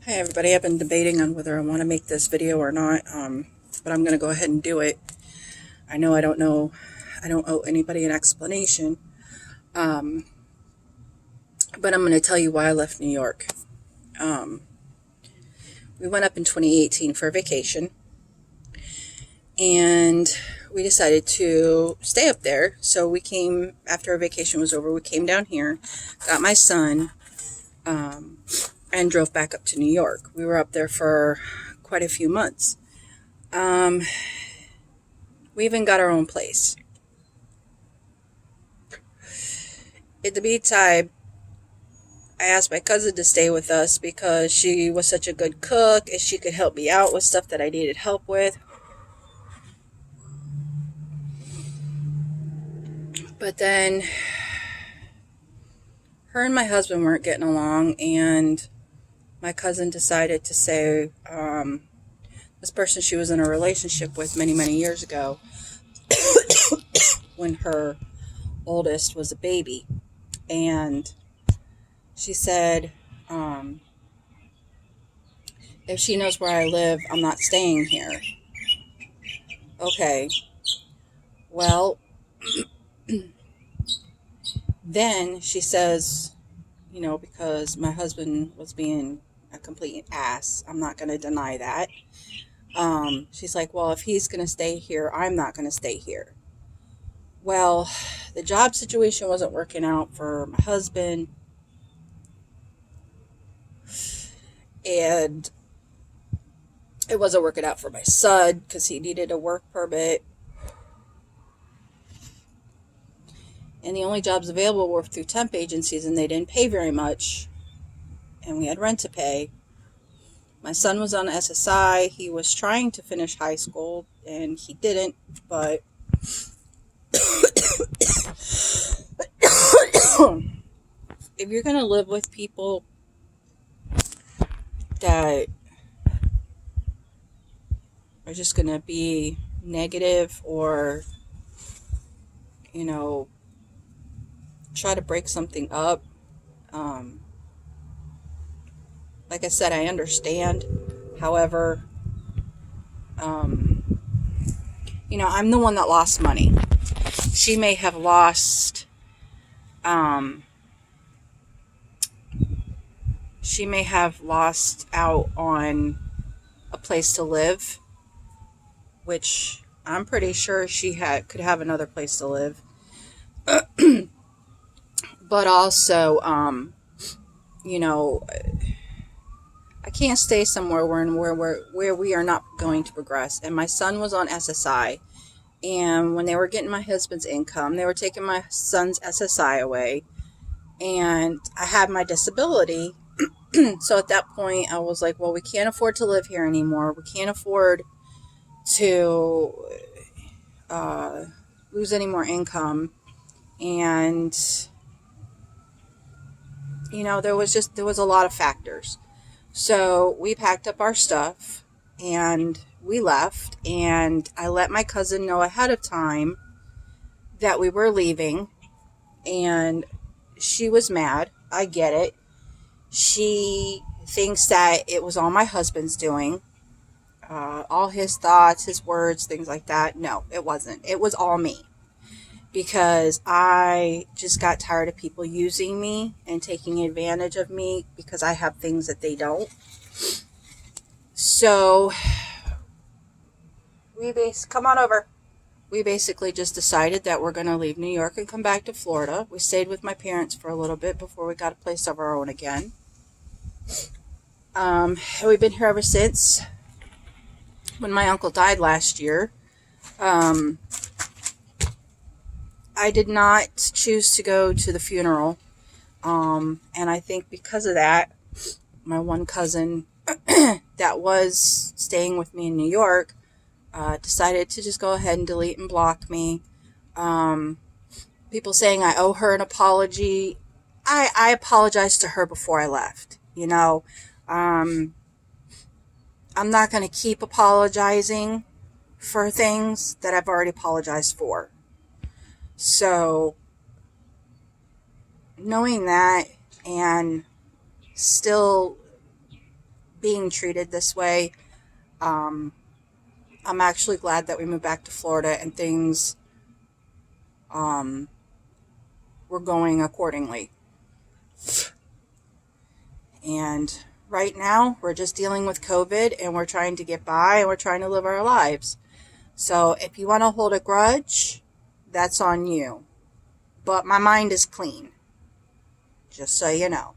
Hi everybody, I've been debating on whether I want to make this video or not, but I'm going to go ahead and do it. I don't owe anybody an explanation, but I'm going to tell you why I left New York. We went up in 2018 for a vacation, and we decided to stay up there. So we came, after our vacation was over, we came down here, got my son, and drove back up to New York. We were up there for quite a few months. We even got our own place. At the meantime, I asked my cousin to stay with us because she was such a good cook and she could help me out with stuff that I needed help with. But then her and my husband weren't getting along, and my cousin decided to say, this person she was in a relationship with many, many years ago when her oldest was a baby. And she said, if she knows where I live, I'm not staying here. Okay. Well, then she says, because my husband was being a complete ass, I'm not going to deny that. She's like, well, if he's going to stay here, I'm not going to stay here. Well, the job situation wasn't working out for my husband, and it wasn't working out for my son because he needed a work permit. And the only jobs available were through temp agencies, and they didn't pay very much. And we had rent to pay. My son was on SSI. He was trying to finish high school, and he didn't. But if you're going to live with people that are just going to be negative or, try to break something up, like I said, I understand. However, I'm the one that lost money. She may have lost, out on a place to live, which I'm pretty sure she could have another place to live. But also, I can't stay somewhere where we are not going to progress. And my son was on SSI, and when they were getting my husband's income, they were taking my son's SSI away, and I had my disability. So at that point, I was like, well, we can't afford to live here anymore. We can't afford to lose any more income. And there was a lot of factors. So we packed up our stuff and we left, and I let my cousin know ahead of time that we were leaving, and she was mad. I get it. She thinks that it was all my husband's doing, all his thoughts, his words, things like that. No, it wasn't. It was all me. Because I just got tired of people using me and taking advantage of me because I have things that they don't. So come on over. We basically just decided that we're going to leave New York and come back to Florida. We stayed with my parents for a little bit before we got a place of our own again. And we've been here ever since. When my uncle died last year, I did not choose to go to the funeral, and I think because of that, my one cousin that was staying with me in New York decided to just go ahead and delete and block me. People saying I owe her an apology. I apologized to her before I left. I'm not going to keep apologizing for things that I've already apologized for. So, knowing that and still being treated this way. I'm actually glad that we moved back to Florida and things were going accordingly. And right now, we're just dealing with COVID and we're trying to get by and we're trying to live our lives. So if you want to hold a grudge, that's on you. But my mind is clean, just so you know.